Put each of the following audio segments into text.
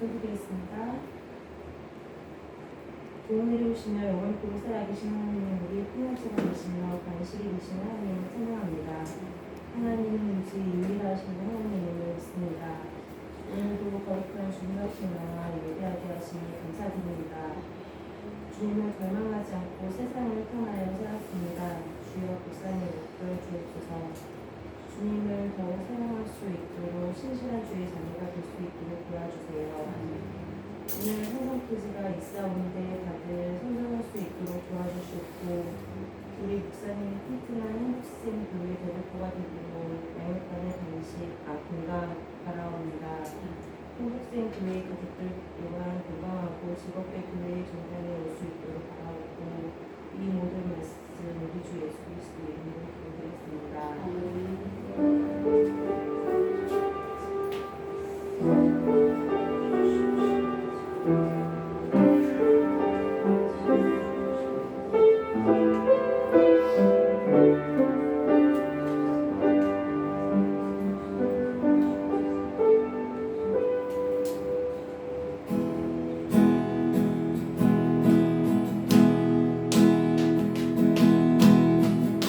기도드리겠습니다. 좋은 일이 오시며 영원히 보고 살아계신 하나님의 우리 풍요체가 되시며 반식이 되신 하나님을 찬양합니다. 하나님은 오직 유일하신 하나님을 믿습니다. 오늘도 거룩한 주님 앞에 나와 예배하게 하시니 감사드립니다. 주님을 절망하지 않고 세상을 통하여 살았습니다. 주여 불쌍히 이끌어 주옵소서. 주님을 더욱 사랑할 수 있도록 신실한 주의 자녀가 될 수 있도록 도와주세요. 오늘 성경표지가 있사오는데 다들 성장할 수 있도록 도와주시고 우리 목사님 튼튼한 한국생 교회 대표가 되도록 양육관의 건강 바라옵니다. 한국생 교회 가족들 또한 건강하고 즐겁게 교회의 전당에 올 수 있도록 바라옵고 이 모든 말씀 우리 주 예수 그리스도 이름으로 기도드렸습니다.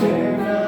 내가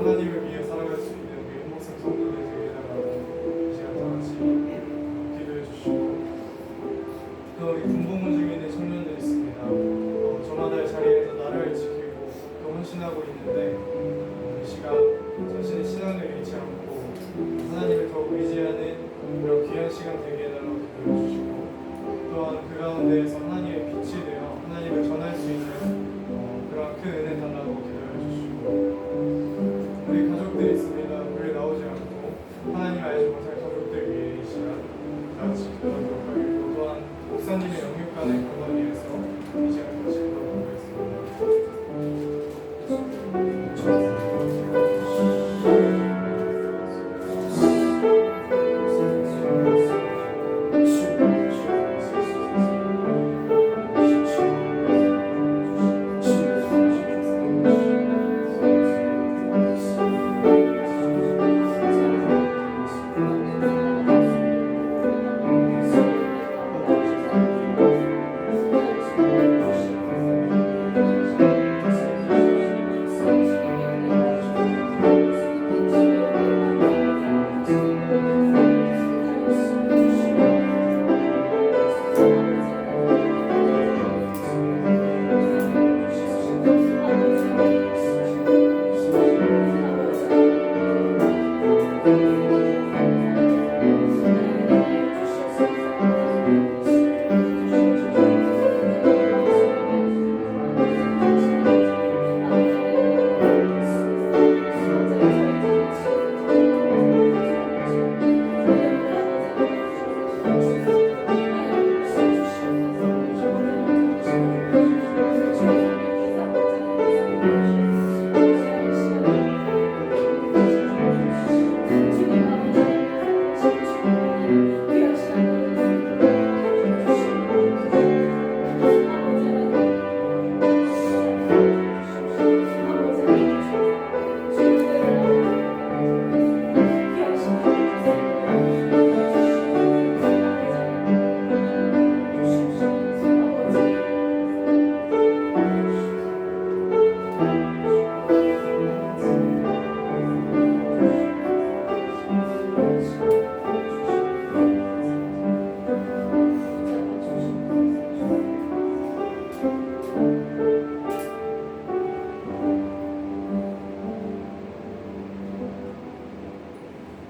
하나님을 위해 살아갈 수 있는 우리 행복성 성도들 되게 해달라고 이 시간 다 같이 기도해 주시고, 또 우리 군복무 중에 있는 청년들 있습니다. 저마다의 자리에서 나라를 지키고 또 헌신하고 있는데 이 시간 자신의 신앙을 잃지 않고 하나님을 더욱 의지하는 그런 귀한 시간 되게 해달라고 기도해 주시고, 또한 그 가운데에서 하나님의 빛이 되어 하나님을 전할 수 있는 그런 큰 은혜 달라고 기도해 주시고, 우리 가족들이 있습니다. 교회 나오지 않고 하나님 알지 못할 가족들 위해 이 시간 다 같이 기도하도록 하겠고, 또한 목사님의 영육간의 건강 위해서 이 시간 같이 기도하도록 하겠습니다.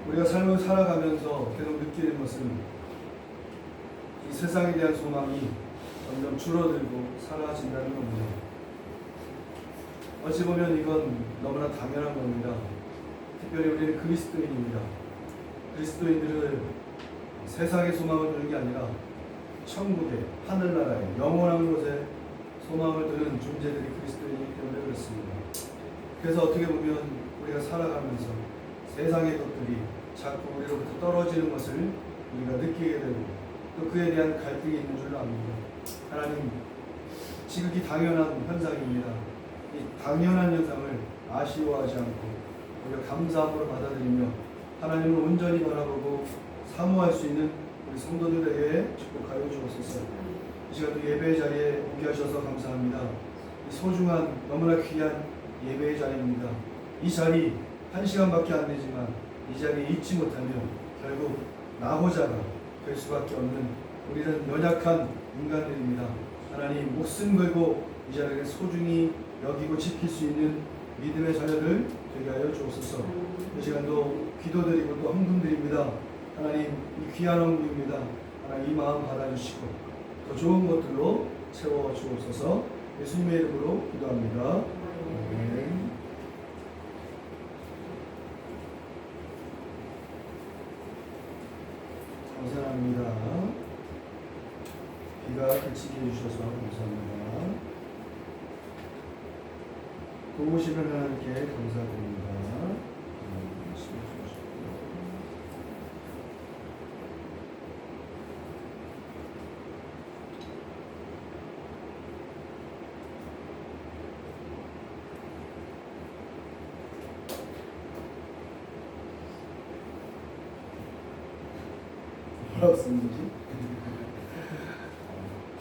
우리가 삶을 살아가면서 계속 느끼는 것은 이 세상에 대한 소망이 점점 줄어들고 사라진다는 겁니다. 어찌 보면 이건 너무나 당연한 겁니다. 특별히 우리는 그리스도인입니다. 그리스도인들은 세상의 소망을 두는 게 아니라 천국의 하늘나라의 영원한 곳에 소망을 두는 존재들이 그리스도인이기 때문에 그렇습니다. 그래서 어떻게 보면 우리가 살아가면서 세상의 것들이 자꾸 우리로부터 떨어지는 것을 우리가 느끼게 되고 또 그에 대한 갈등이 있는 줄로 압니다. 하나님, 지극히 당연한 현상입니다. 이 당연한 현상을 아쉬워하지 않고 우리가 감사함으로 받아들이며 하나님을 온전히 바라보고 사모할 수 있는 우리 성도들에게 축복하여 주옵소서. 이 시간도 예배의 자리에 오게 하셔서 감사합니다. 이 소중한 너무나 귀한 예배의 자리입니다. 이 자리 1시간밖에 안 되지만 이 자리에 있지 못하면 결국 나호자가 될 수밖에 없는 우리는 연약한 인간들입니다. 하나님, 목숨 걸고 이 자리를 소중히 여기고 지킬 수 있는 믿음의 자녀들 되게 하여 주옵소서. 이 시간도 기도드리고 또 헌금드립니다. 하나님, 이 귀한 헌금입니다. 하나님, 이 마음 받아주시고 더 좋은 것들로 채워 주옵소서. 예수님의 이름으로 기도합니다. 아멘. 감사합니다. 비가 그치게 해주셔서 감사합니다. 도우시는 하나님께 감사드립니다. 뭐라고 쓰는 거지?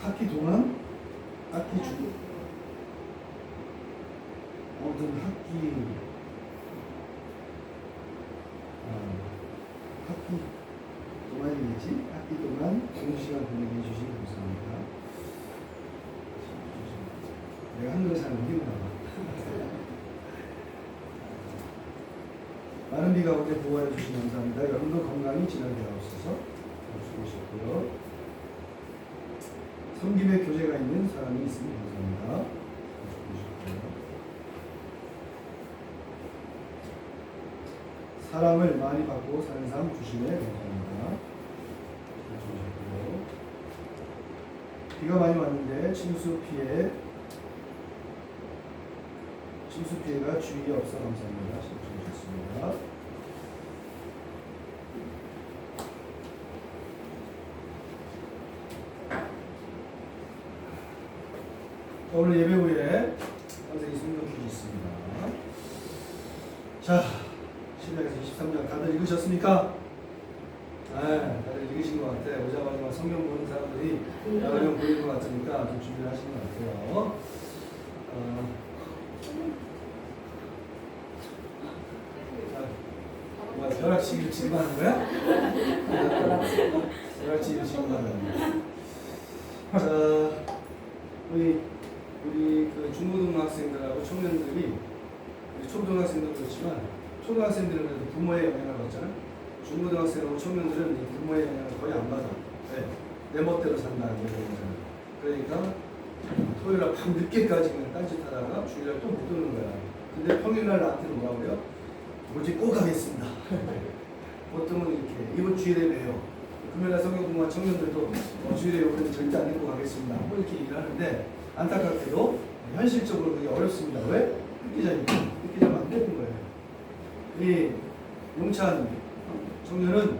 학기 동안? 학기 중? 아무튼 학기 학기 동안이겠지? 학기 동안 공부 시간 보내게 해주신 감사합니다. 내가 한글을 잘 못 읽나 봐. 많은 비 가운데 보호해 주신 감사합니다. 여러분도 건강히 지나게 하옵소서. 수고하셨고요. 섬김의 교제가 있는 사람이 있으면 감사합니다. 수고하셨고요. 사랑을 많이 받고 사는 삶 주시네 감사합니다. 수고하셨고요. 비가 많이 왔는데 침수 피해가 주위에 없어 감사합니다. 수고하셨습니다. 오늘 예배 후에 선생님 성경 퀴즈 있습니다. 자, 신약에서 23장 다들 읽으셨습니까? 네, 다들 읽으신 것 같아. 오자마자 성경 보는 사람들이 여러 명 보이는 것 같으니까 좀 준비를 하신 것 같아요. 벼락치기를 지금 하는 거야? 벼락치기를 지금 하는 거야. 자, 우리 그 중고등학생들하고 청년들이 우리 초등학생도 그렇지만 초등학생들은 그래도 부모의 영향을 받잖아. 중고등학생하고 청년들은 이 부모의 영향을 거의 안 받아. 네. 내 멋대로 산다 그러니까 토요일날 밤 늦게까지 그냥 딴짓하다가 주일날 또 못 오는 거야. 근데 평일날 나한테는 뭐라고 그래요? 오직 꼭 가겠습니다. 보통은 이렇게 이번 주일에 봬요. 금요일날 성경 공부한 청년들도 주일에 오면 절대 안 입고 가겠습니다. 뭐 이렇게 얘기를 하는데 안타깝게도 현실적으로 그게 어렵습니다. 왜? 흑기자면 안 되는 거예요. 이 용찬 청년은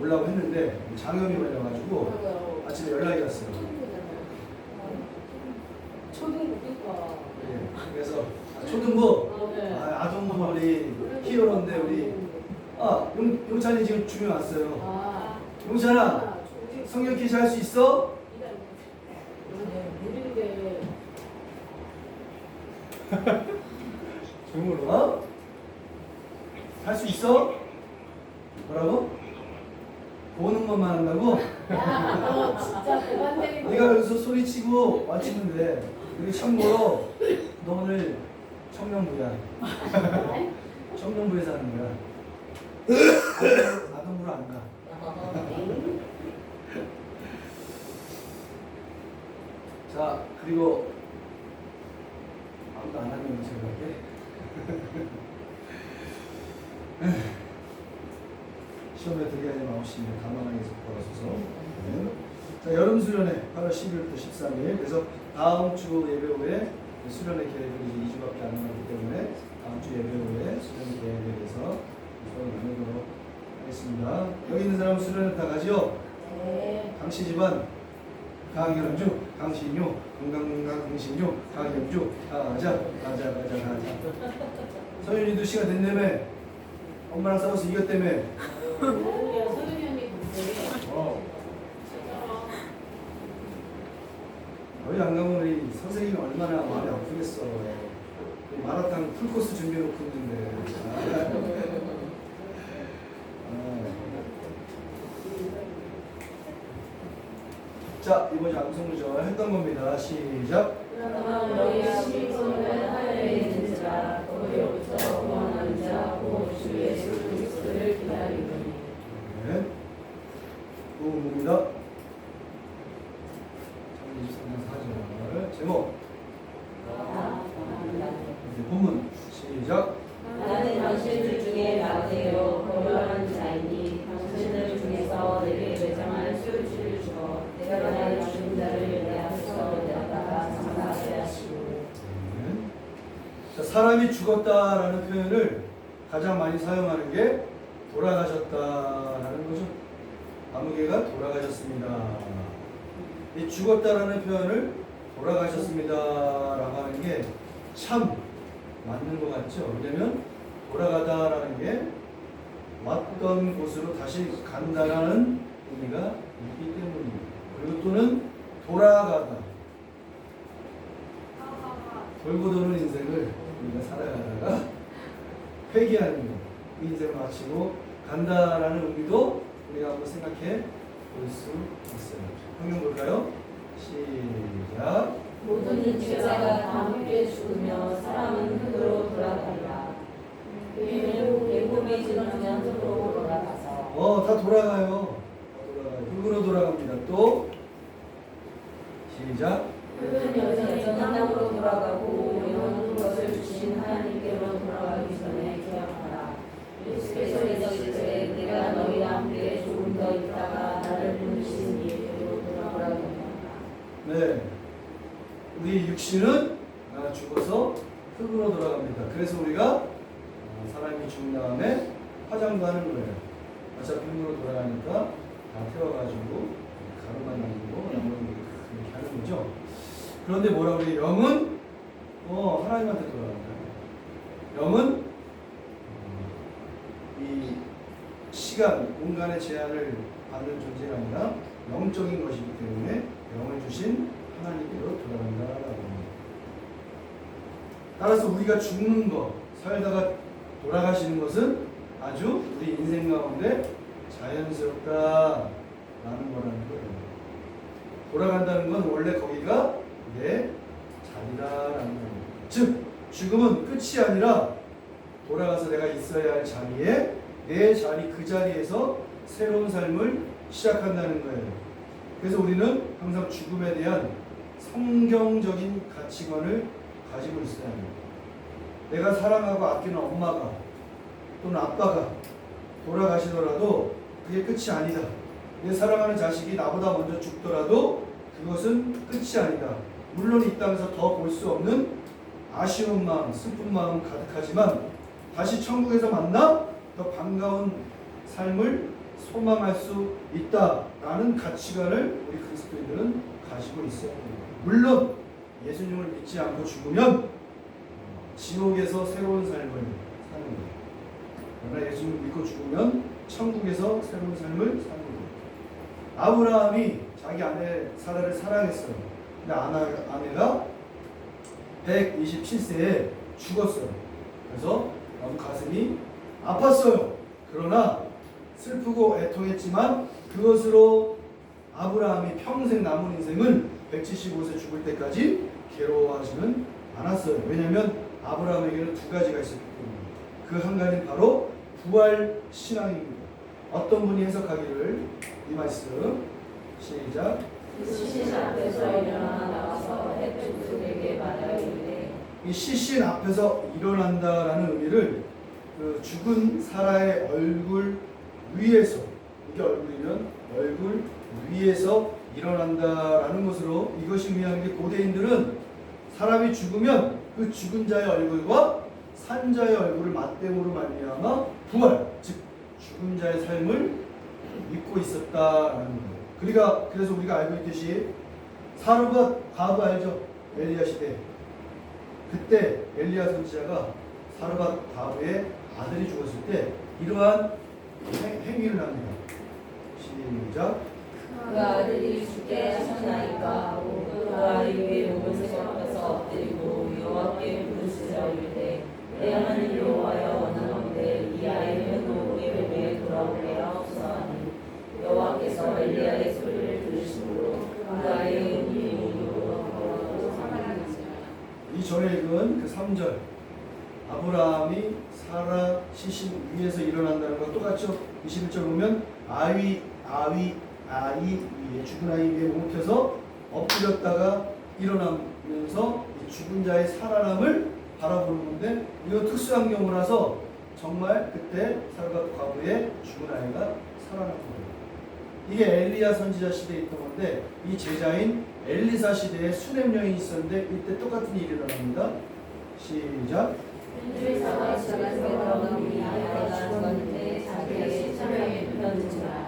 오려고 했는데 장염이 걸려가지고 아침에 연락이 왔어요. 초등부니까. 네, 그래서 초등부, 아동부 우리 히어로인데 우리 용찬이 지금 주면 왔어요. 용찬아, 성경 퀴즈 할 수 있어? 정말로? 할 수 있어? 뭐라고? 보는 것만 한다고? 진짜 그만 때리고. 네가 여기서 소리치고 맞히면 돼. 여기 참고로 너 오늘 청년부야. 청년부에서 하는 거야. 아동부로 안 가. 자, 그리고 아무도 안 하면 제가 할게. 시험에 들어가지 마옵시며 가만하게 걸어서서. 네. 자, 여름 수련회 8월 11일부터 13일. 그래서 다음 주 예배 후에 수련회 계획이 2주밖에 안 남았기 때문에 다음 주 예배 후에 수련회 계획에 대해서 서로 나누도록 하겠습니다. 여기 있는 사람 수련회 다 가지요? 네. 강씨 집안 강현주, 강신유, 강신유, 강현주, 가자. 서윤이도 시간 됐다며. 엄마랑 싸워서 이겼다며. 서윤이 언니 동생. 거기 안 가면 우리 선생님이 얼마나 마음이 아프겠어. 마라탕 풀코스 준비해놓고 있는데. 자, 이번 암송구절 했던 겁니다. 시작. 너희 시손을 하늘에 있는 자, 너희로부터 원하는 자, 곧 주 예수 그리스도를 기다리노니. 네. 또 봅니다. 23장 4절 제목. 본문 시작. 나는 당신들 중에 나대요 고려한 자이니 당신들 중에서 내게 매장한 수치를 주어 내가 나의 죽은 자를 내 앞에서 내다가 장사하게 하시고. 자, 사람이 죽었다라는 표현을 가장 많이 사용하는 게 돌아가셨다라는 거죠. 아무개가 돌아가셨습니다. 이 죽었다라는 표현을 돌아가셨습니다라고 하는 게 참 맞는 것 같죠. 왜냐면 돌아가다라는 게 왔던 곳으로 다시 간다라는 의미가 있기 때문입니다. 그리고 또는 돌아가다, 돌고 도는 인생을 우리가 살아가다가 회개하는 것, 그 인생을 마치고 간다라는 의미도 우리가 한번 생각해 볼 수 있어요. 성경 볼까요? 시작. 모든 죄자가 다 함께 죽으며 사람은 흙으로 돌아간다. 배고픔이 지나면 흙으로 돌아가서 다 돌아가요. 흙으로 돌아갑니다. 또 시작. 흙은 여전히 땅으로 돌아가고 영원한 것을 주신 하나님께로 돌아가기 전에 기억하라. 그래서 이제 내가 너희와 함께 조금 더 있다가 나를 부르신 이에게로 돌아오라고 한다. 네. 우리 육신은 죽어서 흙으로 돌아갑니다. 그래서 우리가 사람이 죽은 다음에 화장도 하는 거예요. 어차피 흙으로 돌아가니까 다 태워가지고 가루만 남기고 그렇게 하는 거죠. 그런데 뭐라 그래요? 영은 하나님한테 돌아간다. 영은 이 시간, 공간의 제한을 받는 존재가 아니라 영적인 것이기 때문에 영을 주신 하나님께로 돌아간다라고 합니다. 따라서 우리가 죽는 것, 살다가 돌아가시는 것은 아주 우리 인생 가운데 자연스럽다라는 거라는 거예요. 돌아간다는 건 원래 거기가 내 자리다라는 겁니다. 즉 죽음은 끝이 아니라 돌아가서 내가 있어야 할 자리에 내 자리 그 자리에서 새로운 삶을 시작한다는 거예요. 그래서 우리는 항상 죽음에 대한 성경적인 가치관을 가지고 있어야 합니다. 내가 사랑하고 아끼는 엄마가 또는 아빠가 돌아가시더라도 그게 끝이 아니다. 내 사랑하는 자식이 나보다 먼저 죽더라도 그것은 끝이 아니다. 물론 이 땅에서 더 볼 수 없는 아쉬운 마음, 슬픈 마음 가득하지만 다시 천국에서 만나 더 반가운 삶을 소망할 수 있다라는 가치관을 우리 그리스도인들은 가지고 있어야 합니다. 물론 예수님을 믿지 않고 죽으면 지옥에서 새로운 삶을 사는 거예요. 그러나 예수님을 믿고 죽으면 천국에서 새로운 삶을 사는 거예요. 아브라함이 자기 아내 사라를 사랑했어요. 근데 아내가 127세에 죽었어요. 그래서 너무 가슴이 아팠어요. 그러나 슬프고 애통했지만 그것으로 아브라함이 평생 남은 인생을 175세 죽을 때까지 괴로워하지는 않았어요. 왜냐하면 아브라함에게는 두 가지가 있었기 때문에. 그 한 가지는 바로 부활 신앙입니다. 어떤 분이 해석하기를 이 말씀 시작. 시신 앞에서 일어나 나와서 햇빛에게 말하기를 이 시신 앞에서 일어난다라는 의미를 그 죽은 사라의 얼굴 위에서, 이게 얼굴이면 얼굴 위에서 일어난다라는 것으로 이것이 의미하는 게 고대인들은 사람이 죽으면 그 죽은 자의 얼굴과 산 자의 얼굴을 맞대으로 말미암아 부활, 즉 죽은 자의 삶을 믿고 있었다라는 거예요. 그래서 우리가 알고 있듯이 사르밧 과부 알죠? 엘리야 시대. 그때 엘리야 선지자가 사르밧 과부의 아들이 죽었을 때 이러한 행위를 합니다. 시작. 그 아들이 죽게 하셨나이까 그 아이 위에 몸을 세워서 엎드리고 여호와께 부르짖어 이르되 내 하나님 여호와여 원하건대 이 아이는 우리 배에 돌아오게 하옵소서 하니 여호와께서 엘리야의 소리를 들으심으로 그 아이의 눈이 몸으로 걸어서 살아났습니다. 이 전에 읽은 그 3절 아브라함이 사라 시신 위에서 일어난다는 것 똑같죠? 21절 보면 아이 위에 죽은 아이 위에 몸을 펴서 엎드렸다가 일어나면서 이 죽은 자의 살아남을 바라보는 건데 이거 특수한 경우라서 정말 그때 사르밧 과부의 죽은 아이가 살아난 거예요. 이게 엘리야 선지자 시대에 있던 건데 이 제자인 엘리사 시대에 수냄 여인이 있었는데 이때 똑같은 일이 일어납니다. 시작. 엘리사가 집에 들어가니 아이가 죽었는데 자기의 참여에 눕혔는지라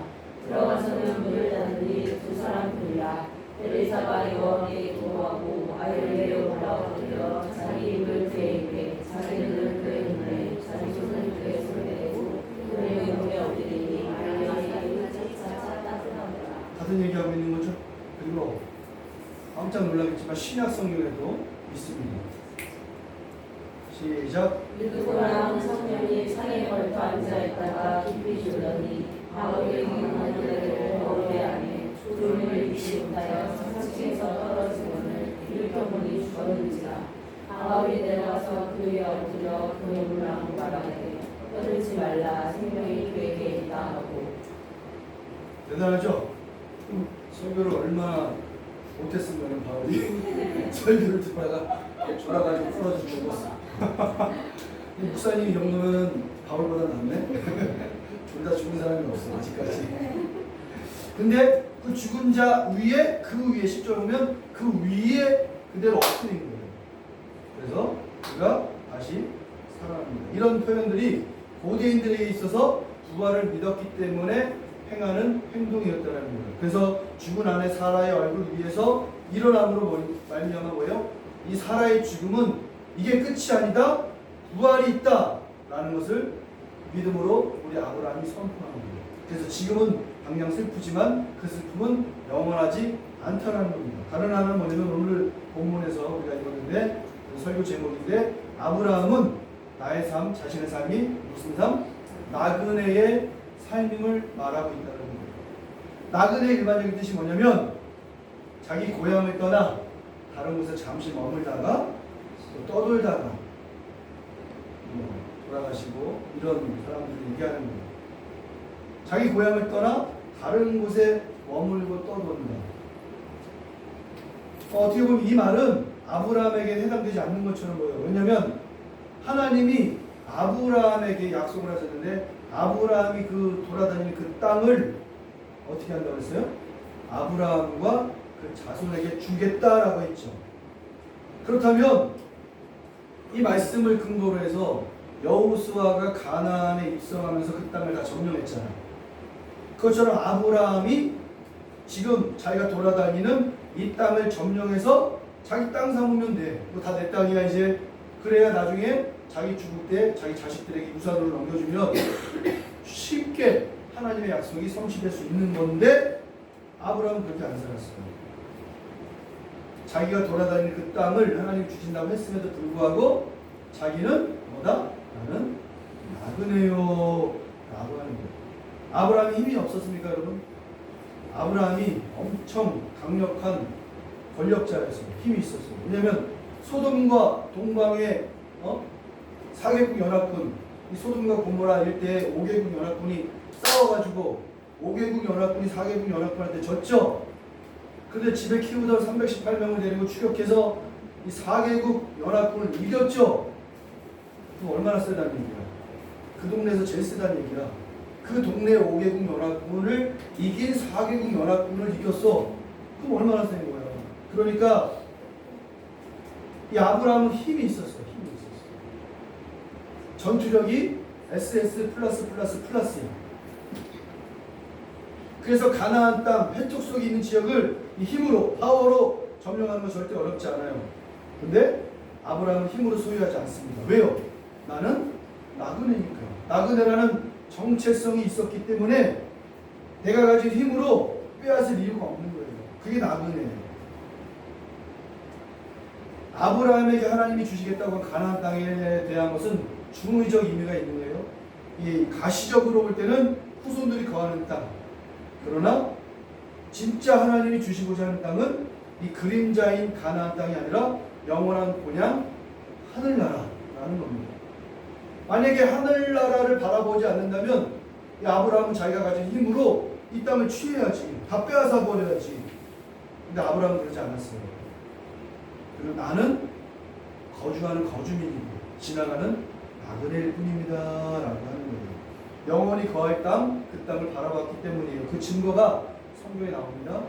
들어가서는 문을 닫으니 두 사람들이라 엘리사가 여호와께 기도하고 아이를 올라엎드려 자기 입을 그의 입에 자기 눈을 그의 눈에 자기 손을 그의 손에 대고 그의 몸에 엎드리니 아이가 차차 따뜻하더라. 같은 얘기하고 있는 거죠. 그리고 깜짝 놀라겠지만 신약 성경에도 있습니다. 시작. 누구나 청년이 창에 걸터 앉아있다가 깊이 졸더니 아버지의 하늘을 거울에 안에 졸음을 잃지 못하여 상층에서 떨어지고는 일평분이 죽었는지라. 아버지 내려가서 그의 엎드려 그의 물랑고 말하되 떠들지 말라 생명이 그에게 있다 하고. 대단하죠? 설교를 얼마나 못했으면 바울이 설교를 듣다가 졸아가지고 풀어져 죽었어. 목사님이 이 정도면 바울보다 낫네? 둘 다 죽은 사람이 없어 아직까지. 근데 그 죽은 자 위에 그 위에 10절 보면 그 위에 그대로 엎드린 거예요. 그래서 그가 다시 살아납니다. 이런 표현들이 고대인들에게 있어서 부활을 믿었기 때문에 행하는 행동이었다는 거예요. 그래서 죽은 아내 사라의 얼굴 위에서 일어남으로 말미암아 뭐예요? 이 사라의 죽음은 이게 끝이 아니다. 부활이 있다 라는 것을 믿음으로 우리 아브라함이 선포하는 거예요. 그래서 지금은 당장 슬프지만 그 슬픔은 영원하지 않다는 겁니다. 다른 하나는 뭐냐면 오늘 본문에서 우리가 읽었는데 설교 제목인데 아브라함은 나의 삶, 자신의 삶이 무슨 삶? 나그네의 삶임을 말하고 있다는 겁니다. 나그네의 일반적인 뜻이 뭐냐면 자기 고향을 떠나 다른 곳에 잠시 머물다가 또 떠돌다가 돌아가시고 이런 사람들을 얘기하는 거예요. 자기 고향을 떠나 다른 곳에 머물고 떠돈다. 어떻게 보면 이 말은 아브라함에게 해당되지 않는 것처럼 보여요. 왜냐하면 하나님이 아브라함에게 약속을 하셨는데 아브라함이 그 돌아다니는 그 땅을 어떻게 한다고 했어요? 아브라함과 그 자손에게 주겠다라고 했죠. 그렇다면 이 말씀을 근거로 해서 여호수아가 가나안에 입성하면서 그 땅을 다 점령했잖아요. 그것처럼 아브라함이 지금 자기가 돌아다니는 이 땅을 점령해서 자기 땅 삼으면 돼. 뭐 다 내 땅이야 이제. 그래야 나중에 자기 죽을 때 자기 자식들에게 유산으로 넘겨주면 쉽게 하나님의 약속이 성취될 수 있는 건데 아브라함은 그렇게 안 살았어요. 자기가 돌아다니는 그 땅을 하나님 주신다고 했음에도 불구하고 자기는 뭐다? 나는 나그네요 라고 하는 거예요. 아브라함이 힘이 없었습니까 여러분? 아브라함이 엄청 강력한 권력자였어요. 힘이 있었어요. 왜냐하면 소돔과 동방의 4개국 연합군, 이 소돔과 고모라 일대의 5개국 연합군이 싸워가지고 5개국 연합군이 4개국 연합군한테 졌죠. 근데 집에 키우던 318명을 데리고 추격해서 이 4개국 연합군을 이겼죠. 그럼 얼마나 세다는 얘기야. 그 동네에서 제일 세다는 얘기야. 그 동네 5개국 연합군을 이긴 4개국 연합군을 이겼어. 그럼 얼마나 센 거야. 그러니까 이 아브라함은 힘이 있었어. 힘이 있었어. 전투력이 SS++++이야. 그래서 가나안 땅, 회쪽 속에 있는 지역을 이 힘으로, 파워로 점령하는 건 절대 어렵지 않아요. 근데 아브라함은 힘으로 소유하지 않습니다. 왜요? 나는 나그네니까. 나그네라는 정체성이 있었기 때문에 내가 가진 힘으로 빼앗을 이유가 없는 거예요. 그게 나그네예요. 아브라함에게 하나님이 주시겠다고 한 가나안 땅에 대한 것은 중의적 의미가 있는 거예요. 이 가시적으로 볼 때는 후손들이 거하는 땅. 그러나 진짜 하나님이 주시고자 하는 땅은 이 그림자인 가나안 땅이 아니라 영원한 본향 하늘나라라는 겁니다. 만약에 하늘나라를 바라보지 않는다면 이 아브라함은 자기가 가진 힘으로 이 땅을 취해야지. 다 빼앗아 버려야지. 근데 아브라함은 그러지 않았어요. 그리고 나는 거주하는 거주민이고 지나가는 나그네일 뿐입니다 라고 하는 거예요. 영원히 거할 땅, 그 땅을 바라봤기 때문이에요. 그 증거가 성경에 나옵니다.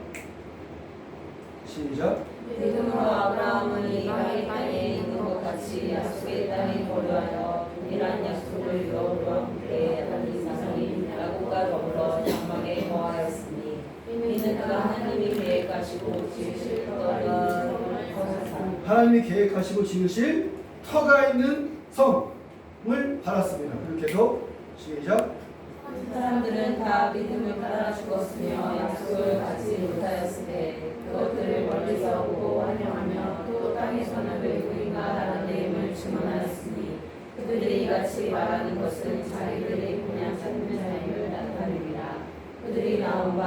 시작. 믿음으로 아브라함은 이방의 땅에 있는 것 같이 약속의 땅에 거류하여 동일한 약속을 이루어 함께 하는 이상이 야곱과 더불어 장막에 거하였으니 이는 그가 하나님이 계획하시고 지으실 터가 하나님이 계획하시고 지으실 터가 있는 성을 바랐습니다. 그렇게 해서 시작. 사람들은 다 믿음을 따라 죽었으며 약속을 받지 못하였을 때 그것들을 멀리서 보고 환영하며 또 땅에서는 외국인과 다른 내임을 증언하였으니 이같이 말하는 것은 자기들이 그냥 찾는 삶을 나타냅니다. 그들이 나온 바